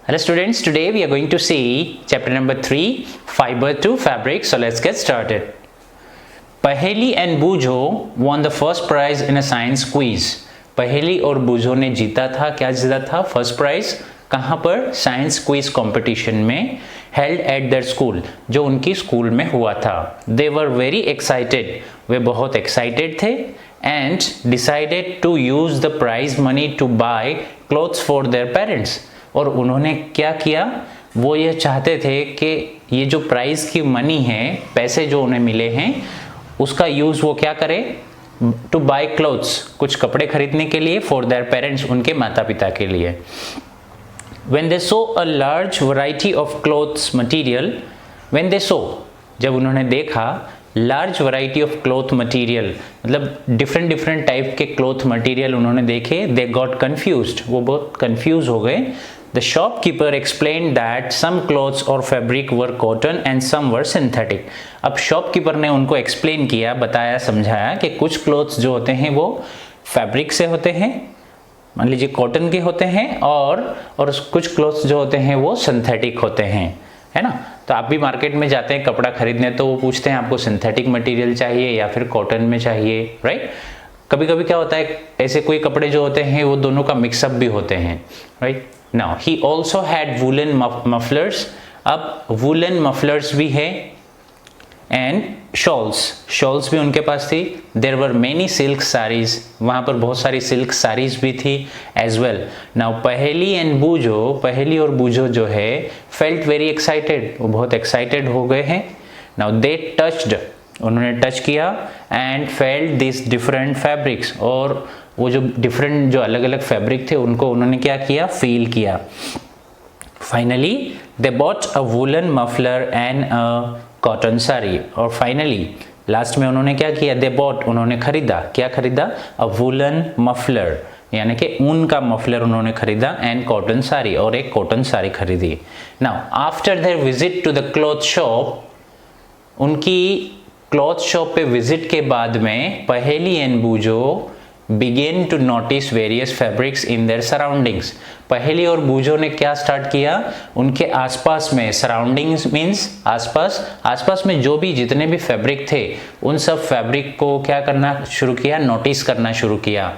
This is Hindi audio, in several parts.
Hello students, today we are going to see chapter number 3, Fiber to Fabric. So let's get started. पहेली and बूझो won the first prize in a science quiz. पहेली और बूझो ने जीता था, क्या जीता था? फर्स्ट प्राइज कहाँ पर? साइंस क्विज कंपटीशन में, हेल्ड एट देयर स्कूल, जो उनकी स्कूल में हुआ था. दे वर वेरी एक्साइटेड, वे बहुत एक्साइटेड थे, and decided to use the prize money to buy clothes for their parents. और उन्होंने क्या किया? वो ये चाहते थे कि ये जो प्राइज की मनी है, पैसे जो उन्हें मिले हैं, उसका यूज वो क्या करें? टू बाय क्लोथ्स, कुछ कपड़े खरीदने के लिए, फॉर देयर पेरेंट्स, उनके माता पिता के लिए. When they saw a large variety of clothes material, when they saw, जब उन्होंने देखा, large variety of cloth material, मतलब different different टाइप के cloth material उन्होंने देखे, they got confused, वो बहुत confuse हो गए. The shopkeeper explained that some clothes or fabric were cotton and some were synthetic. अब shopkeeper ने उनको explain किया, बताया, समझाया कि कुछ clothes जो होते हैं वो fabric से होते हैं, मान लीजिए कॉटन के होते हैं, और कुछ क्लोथ्स जो होते हैं वो सिंथेटिक होते हैं, है ना. तो आप भी मार्केट में जाते हैं कपड़ा खरीदने, तो वो पूछते हैं आपको सिंथेटिक मटेरियल चाहिए या फिर कॉटन में चाहिए, राइट. कभी कभी क्या होता है, ऐसे कोई कपड़े जो होते हैं वो दोनों का मिक्सअप भी होते हैं, right. Now he also had woollen mufflers, अब वुलन मफलर्स भी है, एंड शॉल्स भी उनके पास थी. There were many silk saris, वहाँ पर बहुत सारी सिल्क साड़ीज भी थी एज वेल. नाउ पहेली एंड बूझो, पहेली और बूझो जो है, फेल्ट वेरी एक्साइटेड, वो बहुत एक्साइटेड हो गए हैं. नाउ दे टच्ड, उन्होंने टच किया, and felt this different fabrics, और वो जो डिफरेंट, जो अलग अलग फैब्रिक थे, उनको उन्होंने क्या किया? फील किया. Finally they bought a woollen muffler and a cotton sari, और फाइनली लास्ट में उन्होंने क्या किया? दे बॉट, उन्होंने खरीदा, क्या खरीदा? अ वुलन मफलर, यानी कि ऊन का मफलर उन्होंने खरीदा, एंड कॉटन साड़ी, और एक कॉटन साड़ी खरीदी. Now after their visit to the cloth shop, उनकी क्लॉथ शॉप पे विजिट के बाद में पहेली एंड बूझो begin to notice various fabrics in their surroundings. पहेली और बूझो ने क्या स्टार्ट किया? उनके आसपास में, सराउंडिंग्स मीन्स आसपास, आसपास में जो भी जितने भी फैब्रिक थे, उन सब फैब्रिक को क्या करना शुरू किया? नोटिस करना शुरू किया.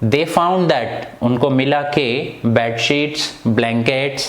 They found that, उनको मिला कि bedsheets, blankets,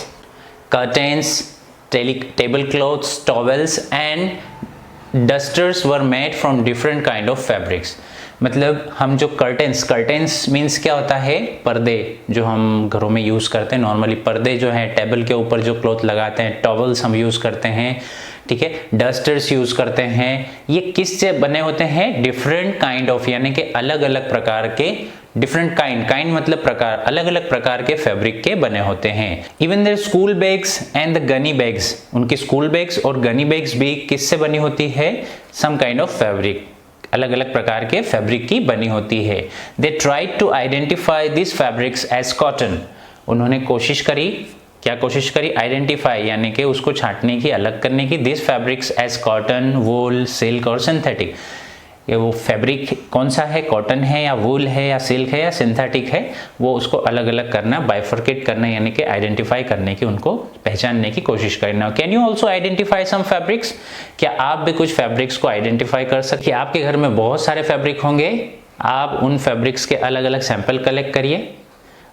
curtains, table clothes, towels and dusters were made from different kind of fabrics. मतलब हम जो कर्टेन्स मीन्स क्या होता है? पर्दे जो हम घरों में यूज़ करते हैं नॉर्मली, पर्दे जो हैं टेबल के ऊपर जो क्लॉथ लगाते हैं, टॉवल्स हम यूज़ करते हैं, ठीक है, डस्टर्स यूज़ करते हैं. ये किस से बने होते हैं? डिफरेंट काइंड ऑफ, यानी कि अलग अलग प्रकार के, डिफरेंट काइंड मतलब प्रकार, अलग अलग प्रकार के फैब्रिक के बने होते हैं. Even their school bags and the gunny bags, उनकी स्कूल बैग्स और गनी बैग्स भी किससे बनी होती है? सम काइंड ऑफ फैब्रिक, अलग अलग प्रकार के फैब्रिक की बनी होती है. They tried to identify this fabrics as cotton, उन्होंने कोशिश करी, क्या कोशिश करी? आइडेंटिफाई, यानी कि उसको छांटने की, अलग करने की. This fabrics as cotton, wool, silk और सिंथेटिक. ये वो फैब्रिक कौन सा है? कॉटन है या वूल है या सिल्क है या सिंथेटिक है, वो उसको अलग अलग करना, बाइफर्केट करना, यानी कि आइडेंटिफाई करने की, उनको पहचानने की कोशिश करना. Can you also identify some fabrics, क्या आप भी कुछ फैब्रिक्स को आइडेंटिफाई कर सकते हैं? आपके घर में बहुत सारे फैब्रिक होंगे, आप उन फैब्रिक्स के अलग अलग सैंपल कलेक्ट करिए,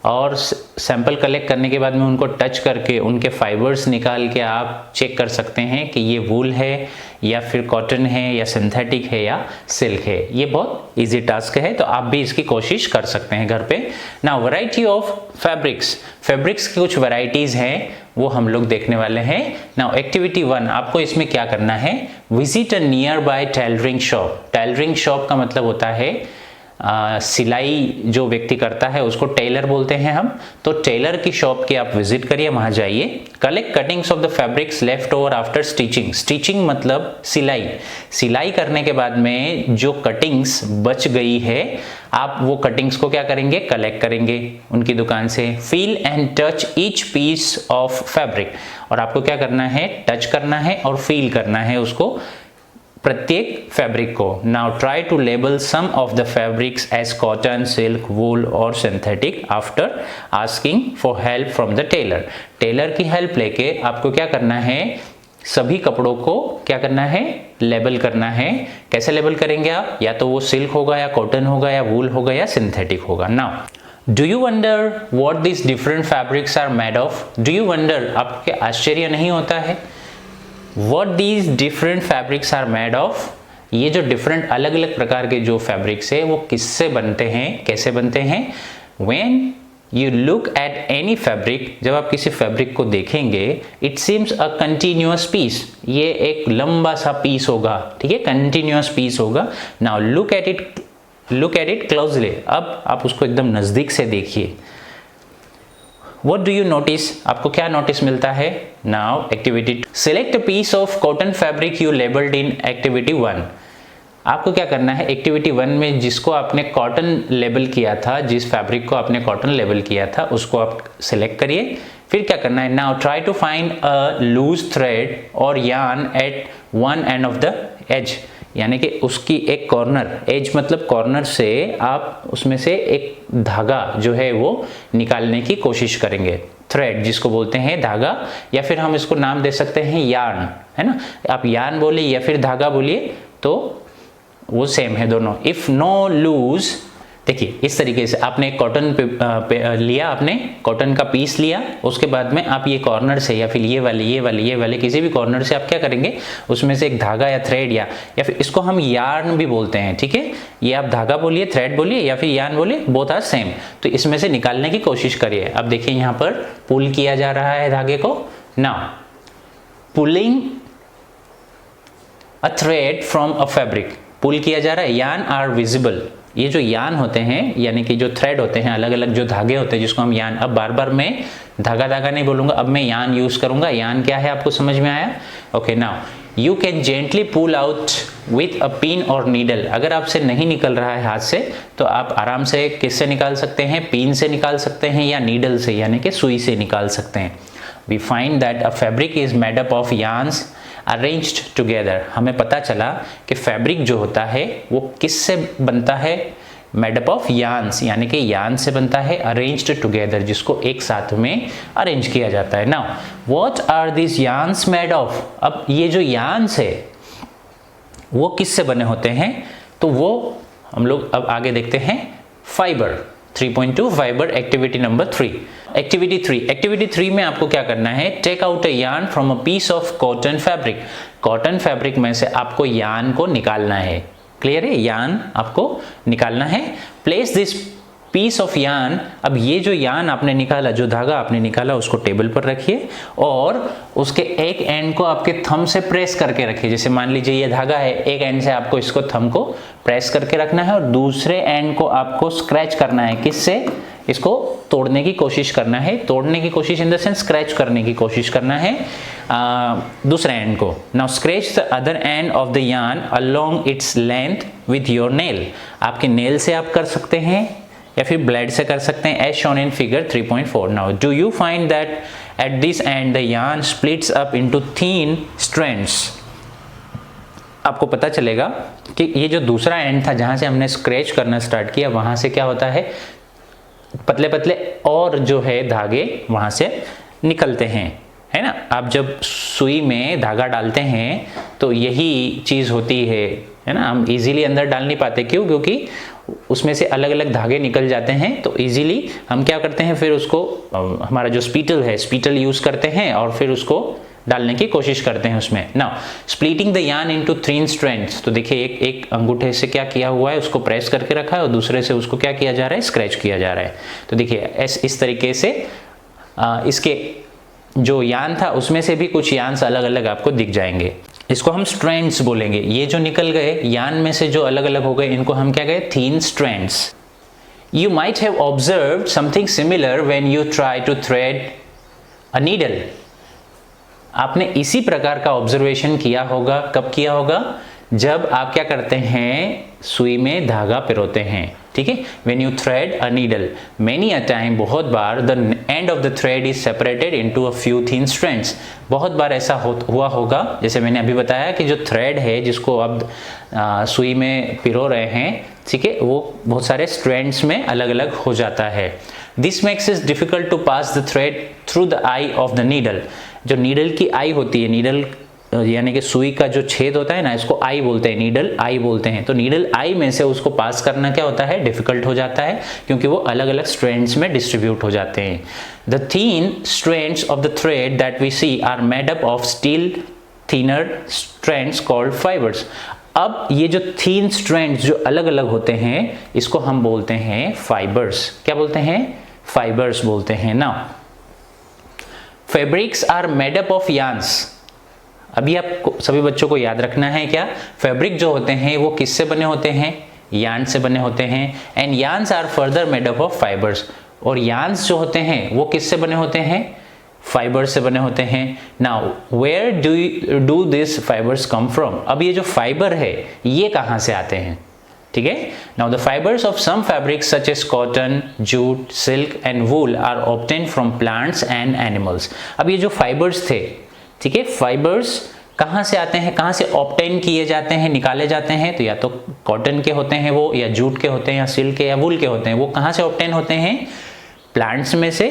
और सैंपल कलेक्ट करने के बाद में उनको टच करके उनके फाइबर्स निकाल के आप चेक कर सकते हैं कि ये वूल है या फिर कॉटन है या सिंथेटिक है या सिल्क है. ये बहुत इजी टास्क है, तो आप भी इसकी कोशिश कर सकते हैं घर पे. Now variety of fabrics, fabrics की कुछ वैरायटीज हैं, वो हम लोग देखने वाले हैं. नाउ एक्टिविटी 1, आपको इसमें क्या करना है? Visit a near by tailoring shop. Tailoring shop का मतलब होता है सिलाई जो व्यक्ति करता है उसको टेलर बोलते हैं हम. तो टेलर की शॉप की आप विजिट करिए, वहां जाइए. Collect cuttings of the fabrics left over after stitching. Stitching मतलब सिलाई, सिलाई करने के बाद में जो कटिंग्स बच गई है, आप वो कटिंग्स को क्या करेंगे? कलेक्ट करेंगे उनकी दुकान से. Feel and touch each piece of fabric, और आपको क्या करना है? टच करना है और फील करना है उसको, प्रत्येक फैब्रिक को। Now try to label some of the fabrics as cotton, silk, wool और synthetic after asking for help from the tailor. Tailor की हेल्प लेके आपको क्या करना है, सभी कपड़ों को क्या करना है, लेबल करना है। कैसे लेबल करेंगे आप, या तो वो सिल्क होगा या कॉटन होगा या वूल होगा या सिंथेटिक होगा। Now do you wonder what this different fabrics are made of. Do you wonder, आपके आश्चर्य नहीं होता है, what these different fabrics are made of, ये जो डिफरेंट अलग अलग प्रकार के जो फैब्रिक्स है वो किससे बनते हैं, कैसे बनते हैं। when you look at any fabric, जब आप किसी फैब्रिक को देखेंगे, it seems a continuous piece, ये एक लंबा सा पीस होगा, ठीक है, कंटिन्यूअस पीस होगा। now look at it closely, अब आप उसको एकदम नजदीक से देखिए। What do you notice, आपको क्या नोटिस मिलता है। Now activity, select a piece of cotton fabric you labeled in activity 1। आपको क्या करना है, एक्टिविटी 1 में जिसको आपने कॉटन लेबल किया था, जिस फैब्रिक को आपने कॉटन लेबल किया था उसको आप सिलेक्ट करिए। फिर क्या करना है, now try to find a loose thread और yarn at one end of the edge, यानी कि उसकी एक कॉर्नर, एज मतलब कॉर्नर से आप उसमें से एक धागा जो है वो निकालने की कोशिश करेंगे। थ्रेड जिसको बोलते हैं धागा, या फिर हम इसको नाम दे सकते हैं यार्न, है ना। आप यार्न बोलिए या फिर धागा बोलिए तो वो सेम है दोनों। इफ नो लूज, देखिए इस तरीके से आपने कॉटन पे लिया, आपने कॉटन का पीस लिया, उसके बाद में आप ये कॉर्नर से या फिर ये वाले किसी भी कॉर्नर से आप क्या करेंगे, उसमें से एक धागा या थ्रेड या फिर इसको हम यार्न भी बोलते हैं, ठीक है। ये आप धागा बोलिए, थ्रेड बोलिए या फिर यार्न बोलिए, बोथ आर सेम। तो इसमें से निकालने की कोशिश करिए। अब देखिए यहाँ पर पुल किया जा रहा है धागे को। Now pulling a thread from a fabric, pull किया जा रहा है। यार्न आर विजिबल, ये जो यान होते हैं यानी कि जो थ्रेड होते हैं, अलग अलग जो धागे होते हैं जिसको हम यान, अब बार बार मैं धागा नहीं बोलूंगा, अब मैं यान यूज करूंगा। यान क्या है आपको समझ में आया। Okay, now you can gently pull out with a pin और नीडल। अगर आपसे नहीं निकल रहा है हाथ से तो आप आराम से किससे निकाल सकते हैं, पिन से निकाल सकते हैं या नीडल से यानी कि सुई से निकाल सकते हैं। We find that a fabric is made up of yarns arranged together. हमें पता चला कि फैब्रिक जो होता है वो किससे बनता है, मेड अप ऑफ यार्न्स, यानी कि यार्न से बनता है, अरेंज्ड टुगेदर जिसको एक साथ में अरेंज किया जाता है। Now what are this yarns made of. अब ये जो यार्न्स है वो किससे बने होते हैं, तो वो हम लोग अब आगे देखते हैं। Fibre 3.2 fibre, activity number 3। Activity 3 में आपको क्या करना है, take out a yarn from a piece of cotton fabric. Cotton fabric में से आपको यार्न को निकालना है। क्लियर है, यार्न आपको निकालना है। Place this piece of yarn, अब ये जो यार्न आपने निकाला, जो धागा आपने निकाला उसको टेबल पर रखिए और उसके एक एंड को आपके थंब से प्रेस करके रखिए। जैसे मान लीजिए ये धागा है, एक एंड से आपको इसको थंब को प्रेस करके रखना है और दूसरे एंड को आपको स्क्रैच करना है। किससे, इसको तोड़ने की कोशिश करना है। तोड़ने की कोशिश इन द सेंस स्क्रैच करने की कोशिश करना है दूसरे एंड को। Now scratch the other and of the yarn along its length with your nail. आपके नेल से आप कर सकते हैं या फिर ब्लेड से कर सकते हैं, as shown in figure 3.4। Now do you find that at this end the yarn splits up into thin strands. आपको पता चलेगा कि ये जो दूसरा एंड था जहां से हमने स्क्रैच करना स्टार्ट किया, वहां से क्या होता है, पतले पतले और जो है धागे वहां से निकलते हैं, है ना। आप जब सुई में धागा डालते हैं तो यही चीज होती है ना। हम इजीली अंदर डाल नहीं पाते, क्यों, क्योंकि उसमें से अलग अलग धागे निकल जाते हैं। तो इजीली हम क्या करते हैं, फिर उसको हमारा जो स्पीटल है, स्पीटल यूज करते हैं और फिर उसको डालने की कोशिश करते हैं उसमें। Now splitting the yarn into thin strands, तो देखिए एक अंगूठे से क्या किया हुआ है, उसको प्रेस करके रखा है और दूसरे से उसको क्या किया जा रहा है, स्क्रैच किया जा रहा है। तो देखिए इस तरीके से इसके जो यार्न था उसमें से भी कुछ यार्न्स अलग अलग आपको दिख जाएंगे। इसको हम स्ट्रैंड्स बोलेंगे। ये जो निकल गए यार्न में से जो अलग अलग हो गए, इनको हम क्या कहें, thin strands. You might have observed something similar when you try to thread a needle. आपने इसी प्रकार का ऑब्जर्वेशन किया होगा, कब किया होगा, जब आप क्या करते हैं, सुई में धागा पिरोते हैं, ठीक है। When you thread a needle, many a time, बहुत बार, the end of the thread is separated into a few thin strands। बहुत बार ऐसा हुआ होगा, जैसे मैंने अभी बताया कि जो थ्रेड है जिसको आप सुई में पिरो रहे हैं, ठीक है, वो बहुत सारे स्ट्रैंड्स में अलग अलग हो जाता है। This makes it difficult to pass the thread through the eye of the needle। जो नीडल की आई होती है, नीडल यानी कि सुई का जो छेद होता है ना, इसको आई बोलते हैं, नीडल आई बोलते हैं। तो नीडल आई में से उसको पास करना क्या होता है, डिफिकल्ट हो जाता है, क्योंकि वो अलग अलग स्ट्रैंड्स में डिस्ट्रीब्यूट हो जाते हैं। The thin strands of the thread that we see are made up of still thinner strands called fibres. अब ये जो थीन स्ट्रैंड्स जो अलग अलग होते हैं, इसको हम बोलते हैं फाइबर्स। क्या बोलते हैं, फाइबर्स बोलते हैं ना। Fabrics are made up of yarns. अभी आपको सभी बच्चों को याद रखना है क्या, फैब्रिक जो होते हैं वो किससे बने होते हैं, यार्न से बने होते हैं। And yarns are further made up of fibres. और यार्न्स जो होते हैं वो किससे बने होते हैं, फाइबर्स से बने होते हैं। Now where do this fibres come from. अब ये जो फाइबर है ये कहाँ से आते हैं, ठीक है। Now the fibres of some fabrics such as cotton, jute, silk and wool are obtain from plants and animals. अब ये जो फाइबर्स थे, ठीक है, फाइबर्स कहाँ से आते हैं, कहाँ से ऑब्टेन किए जाते हैं, निकाले जाते हैं, तो या तो कॉटन के होते हैं वो, या जूट के होते हैं, या सिल्क के या वूल के होते हैं। वो कहाँ से ऑब्टेन होते हैं, प्लांट्स में से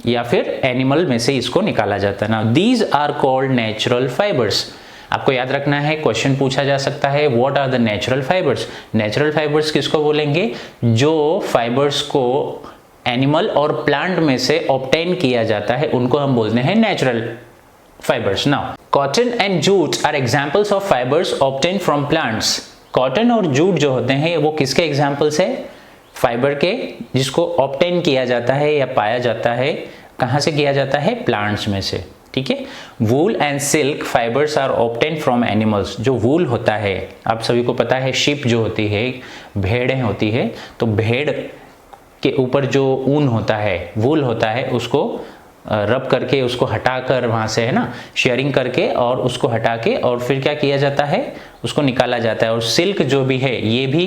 या फिर एनिमल में से इसको निकाला जाता है। Now these are called natural fibres. आपको याद रखना है, क्वेश्चन पूछा जा सकता है, what are the natural fibres. Natural fibres किसको बोलेंगे, जो फाइबर्स को एनिमल और प्लांट में से ऑब्टेन किया जाता है उनको हम बोलते हैं natural fibres. Now cotton and jute are examples of fibres obtain from plants. Cotton और जूट जो होते हैं वो किसके एग्जांपल्स है, फाइबर के, जिसको ऑब्टेन किया जाता है या पाया जाता है, कहाँ से किया जाता है, प्लांट्स में से, ठीक है। Wool and silk fibres are obtain from animals. जो वूल होता है, आप सभी को पता है, शीप जो होती है, भेड़ें होती है, तो भेड़ के ऊपर जो ऊन होता है, वूल होता है, उसको रब करके, उसको हटाकर वहाँ से, है ना, शेयरिंग करके और उसको हटा के और फिर क्या किया जाता है, उसको निकाला जाता है। और सिल्क जो भी है, ये भी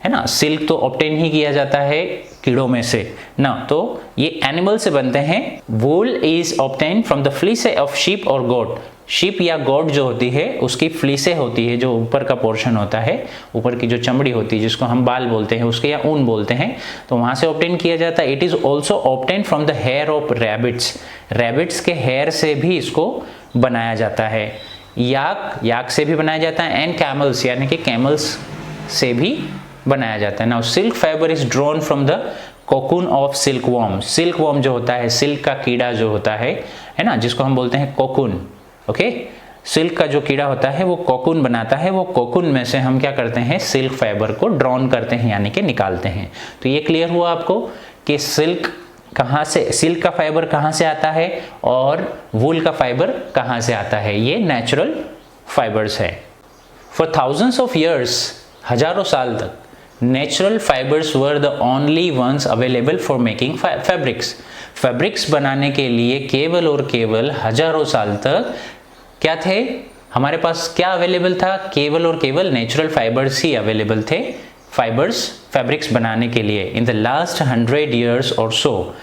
है ना, सिल्क तो ऑब्टेन ही किया जाता है कीड़ों में से ना, तो ये एनिमल से बनते हैं। Wool is obtain from the fleece of sheep और गोट। शीप या गोट जो होती है उसकी फ्लीसे होती है, जो ऊपर का पोर्शन होता है, ऊपर की जो चमड़ी होती है, जिसको हम बाल बोलते हैं उसके, या ऊन बोलते हैं, तो वहाँ से ऑब्टेन किया जाता है। It is also obtain from the hair of rabbits. Rabbits के हेयर से भी इसको बनाया जाता है। याक से भी बनाया जाता है। एंड कैमल्स यानी कि कैमल्स से भी बनाया जाता है। Now silk fibre is drawn from the cocoon of silk worm. Silk worm जो होता है, सिल्क का कीड़ा जो होता है ना, जिसको हम बोलते हैं कोकून, ओके। सिल्क का जो कीड़ा होता है वो कोकून बनाता है, वो कोकून में से हम क्या करते हैं, सिल्क फाइबर को ड्रॉन करते हैं, यानी कि निकालते हैं। तो ये क्लियर हुआ आपको कि सिल्क कहाँ से, सिल्क का फाइबर कहाँ से आता है और वूल का फाइबर कहाँ से आता है, ये नेचुरल फाइबर्स है। फॉर थाउजेंड्स ऑफ ईयर्स, हजारों साल तक, natural fibres were the only ones available for making fabrics. Fabrics बनाने के लिए केवल और केवल हजारों साल तक क्या थे, हमारे पास क्या अवेलेबल था, केवल और केवल नेचुरल फाइबर्स ही अवेलेबल थे फाइबर्स, फैब्रिक्स बनाने के लिए। इन द लास्ट 100 years और सो,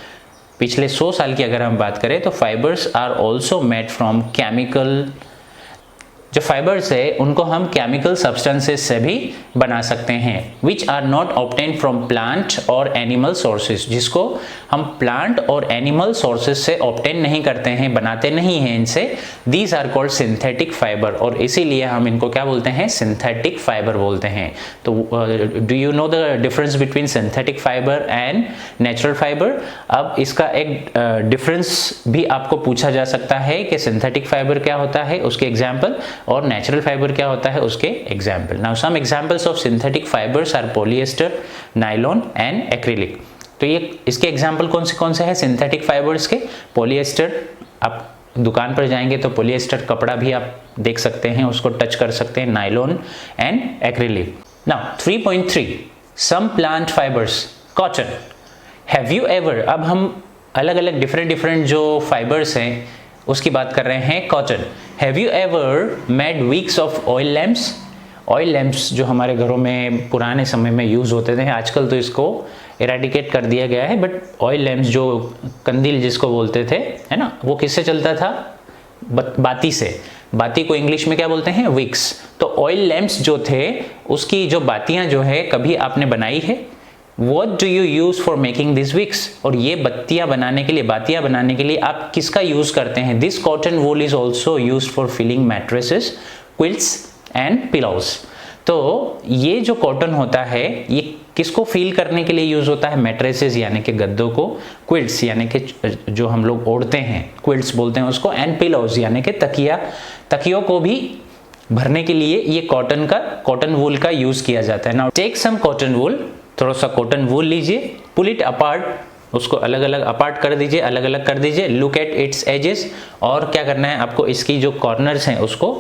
पिछले 100 साल की अगर हम बात करें, तो fibres are also made from chemical. जो फाइबर्स है उनको हम केमिकल सब्सटेंसेस से भी बना सकते हैं, which are not obtain from plant और एनिमल सोर्सेज, जिसको हम प्लांट और एनिमल सोर्सेज से ऑब्टेन नहीं करते हैं, बनाते नहीं हैं इनसे। These are called synthetic fibre, और इसीलिए हम इनको क्या बोलते हैं, सिंथेटिक फाइबर बोलते हैं। तो do you know the difference between synthetic fibre and natural fibre. अब इसका एक डिफरेंस भी आपको पूछा जा सकता है कि सिंथेटिक फाइबर क्या होता है, उसके एग्जाम्पल, और नेचुरल फाइबर क्या होता है, उसके example. Now some examples of synthetic fibres are polyester, nylon and acrylic. तो ये इसके एग्जाम्पल कौन से हैं सिंथेटिक फाइबर्स के। पॉलिएस्टर, आप दुकान पर जाएंगे तो पॉलिएस्टर कपड़ा भी आप देख सकते हैं, उसको टच कर सकते हैं। Nylon and acrylic. Now 3.3 some plant fibres, cotton. Have you ever, अब हम अलग अलग डिफरेंट जो फाइबर्स हैं उसकी बात कर रहे हैं। Cotton. Have you ever made wicks of oil lamps. Oil lamps जो हमारे घरों में पुराने समय में यूज़ होते थे, आजकल तो इसको इरेडिकेट कर दिया गया है, बट ऑयल लैंप्स जो कंदील जिसको बोलते थे, है ना, वो किससे चलता था? बाती से। बाती को इंग्लिश में क्या बोलते हैं? विक्स। तो ऑयल लैंप्स जो थे उसकी जो बातियां जो है कभी आपने बनाई है? What do you use for making these wicks? और ये बत्तियां बनाने के लिए, बातियां बनाने के लिए आप किसका यूज करते हैं? This cotton wool is also used for filling mattresses, quilts and pillows. तो ये जो कॉटन होता है ये किसको फील करने के लिए यूज होता है? मैट्रेसेस यानी कि गद्दों को, क्विल्ट्स यानी कि जो हम लोग ओढ़ते हैं, क्विल्ट्स बोलते हैं उसको, एंड पिलोज यानी कि तकियों को भी भरने के लिए ये कॉटन वूल का यूज किया जाता है। Now take some cotton wool, थोड़ा सा कॉटन वूल लीजिए, पुल इट अपार्ट, उसको अलग अलग अपार्ट कर दीजिए, अलग अलग कर दीजिए, लुक एट इट्स एजेस, और क्या करना है आपको? इसकी जो कॉर्नर्स हैं उसको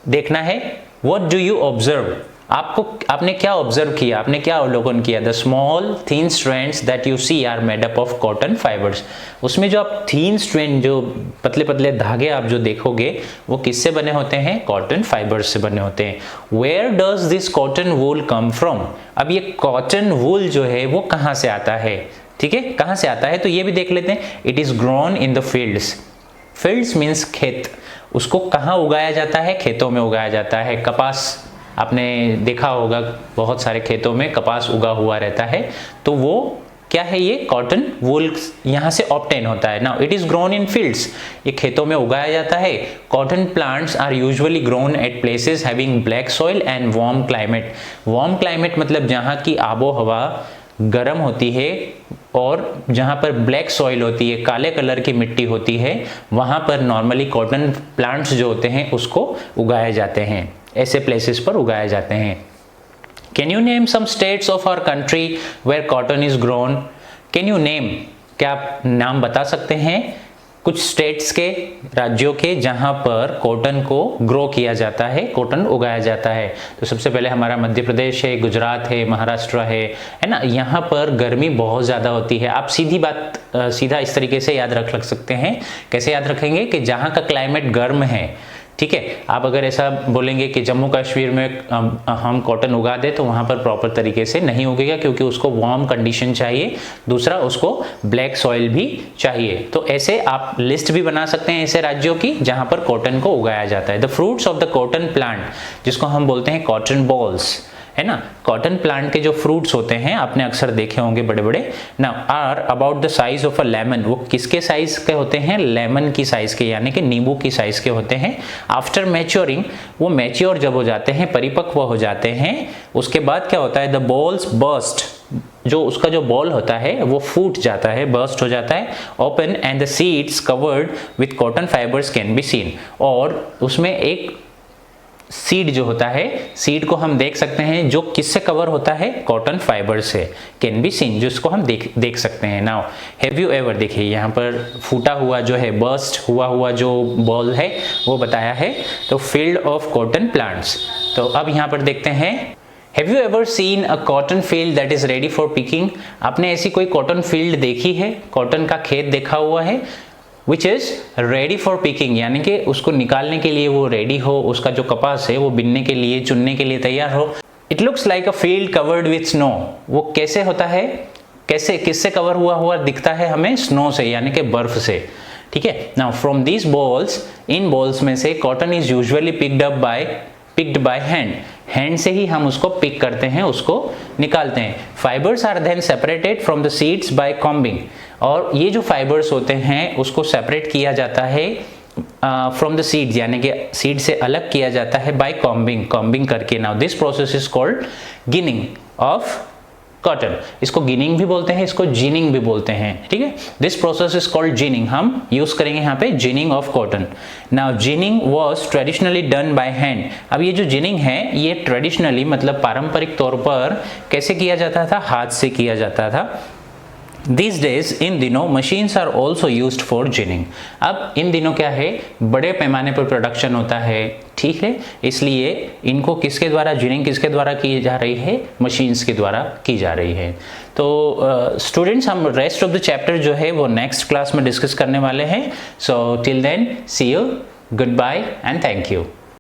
देखना है। What do you observe? आपने क्या ऑब्जर्व किया, आपने क्या अवलोकन किया? The small thin strands that you see are made up of cotton fibres. उसमें जो आप थिन स्ट्रैंड, जो पतले पतले धागे आप जो देखोगे वो किससे बने होते हैं? कॉटन फाइबर्स से बने होते हैं। Where does this cotton wool come from? अब ये कॉटन वूल जो है वो कहाँ से आता है? ठीक है, कहाँ से आता है तो ये भी देख लेते हैं। It is grown in the fields. Fields means खेत। उसको कहाँ उगाया जाता है? खेतों में उगाया जाता है। कपास आपने देखा होगा, बहुत सारे खेतों में कपास उगा हुआ रहता है, तो वो क्या है? ये कॉटन वूल यहाँ से ऑब्टेन होता है। Now it is grown in fields, ये खेतों में उगाया जाता है। Cotton plants are usually grown at places having black soil and warm climate. Warm climate मतलब जहाँ की आबो हवा गर्म होती है और जहाँ पर ब्लैक सॉइल होती है, काले कलर की मिट्टी होती है, वहाँ पर नॉर्मली कॉटन प्लांट्स जो होते हैं उसको उगाए जाते हैं, ऐसे प्लेसेस पर उगाए जाते हैं। Can you name some states of our country where cotton is grown? Can you name, क्या आप नाम बता सकते हैं कुछ स्टेट्स के, राज्यों के, जहां पर कॉटन को ग्रो किया जाता है, कॉटन उगाया जाता है? तो सबसे पहले हमारा मध्य प्रदेश है, गुजरात है, महाराष्ट्र है ना। यहाँ पर गर्मी बहुत ज़्यादा होती है। आप सीधा इस तरीके से याद रख सकते हैं। कैसे याद रखेंगे? कि जहाँ का क्लाइमेट गर्म है, ठीक है, आप अगर ऐसा बोलेंगे कि जम्मू कश्मीर में हम कॉटन उगा दें तो वहाँ पर प्रॉपर तरीके से नहीं उगेगा, क्योंकि उसको वार्म कंडीशन चाहिए, दूसरा उसको ब्लैक सॉइल भी चाहिए। तो ऐसे आप लिस्ट भी बना सकते हैं ऐसे राज्यों की जहाँ पर कॉटन को उगाया जाता है। The fruits of the cotton plant, जिसको हम बोलते हैं कॉटन बॉल्स, है ना। कॉटन प्लांट के जो फ्रूट्स होते हैं आपने अक्सर देखे होंगे बड़े बड़े ना, are about the size of a lemon. वो किसके साइज के होते हैं? लेमन की साइज के, यानी कि नींबू की साइज के होते हैं। आफ्टर मैच्योरिंग, वो मैच्योर जब हो जाते हैं, परिपक्व हो जाते हैं, उसके बाद क्या होता है? द बॉल्स बर्स्ट, जो उसका जो बॉल होता है वो फूट जाता है, बर्स्ट हो जाता है, open and the seeds covered with cotton fibres can be seen. और उसमें एक सीड जो होता है, सीड को हम देख सकते हैं जो किससे कवर होता है? कॉटन फाइबर से, कैन बी सीन, जिसको हम देख सकते हैं। नाउ हैव यू एवर, देखिए यहाँ पर फूटा हुआ जो है, बर्स्ट हुआ जो बॉल है वो बताया है, तो फील्ड ऑफ कॉटन प्लांट्स। तो अब यहाँ पर देखते हैं, have you ever seen a cotton field that is ready for picking? आपने ऐसी कोई कॉटन फील्ड देखी है? कॉटन का खेत देखा हुआ है? Which is ready for picking, यानी कि उसको निकालने के लिए वो रेडी हो, उसका जो कपास है वो बिनने के लिए, चुनने के लिए तैयार हो। It looks like a field covered with snow. वो कैसे होता है? कैसे, किससे कवर हुआ दिखता है हमें? स्नो से, यानी कि बर्फ से, ठीक है। Now from these balls, in balls में से cotton is usually picked by hand से ही हम उसको पिक करते हैं, उसको निकालते हैं। Fibres are then separated from the seeds by combing, और ये जो फाइबर्स होते हैं उसको सेपरेट किया जाता है फ्रॉम द सीड्स, यानी कि सीड से अलग किया जाता है बाय कॉम्बिंग करके। Now this process is called ginning of cotton. इसको गिनिंग भी बोलते हैं, इसको जीनिंग भी बोलते हैं, ठीक है। This process is called ginning, हम यूज करेंगे यहाँ पे ginning of cotton. Now ginning was traditionally done by hand. अब ये जो जीनिंग है ये ट्रेडिशनली मतलब पारंपरिक तौर पर कैसे किया जाता था? हाथ से किया जाता था। These days, इन दिनों machines are also used for ginning. अब इन दिनों क्या है, बड़े पैमाने पर प्रोडक्शन होता है, ठीक है, इसलिए इनको किसके द्वारा, जिनिंग किसके द्वारा की जा रही है? मशीन्स के द्वारा की जा रही है। तो स्टूडेंट्स हम रेस्ट ऑफ द चैप्टर जो है वो नेक्स्ट क्लास में डिस्कस करने वाले हैं। So till then see you, good bye and thank you.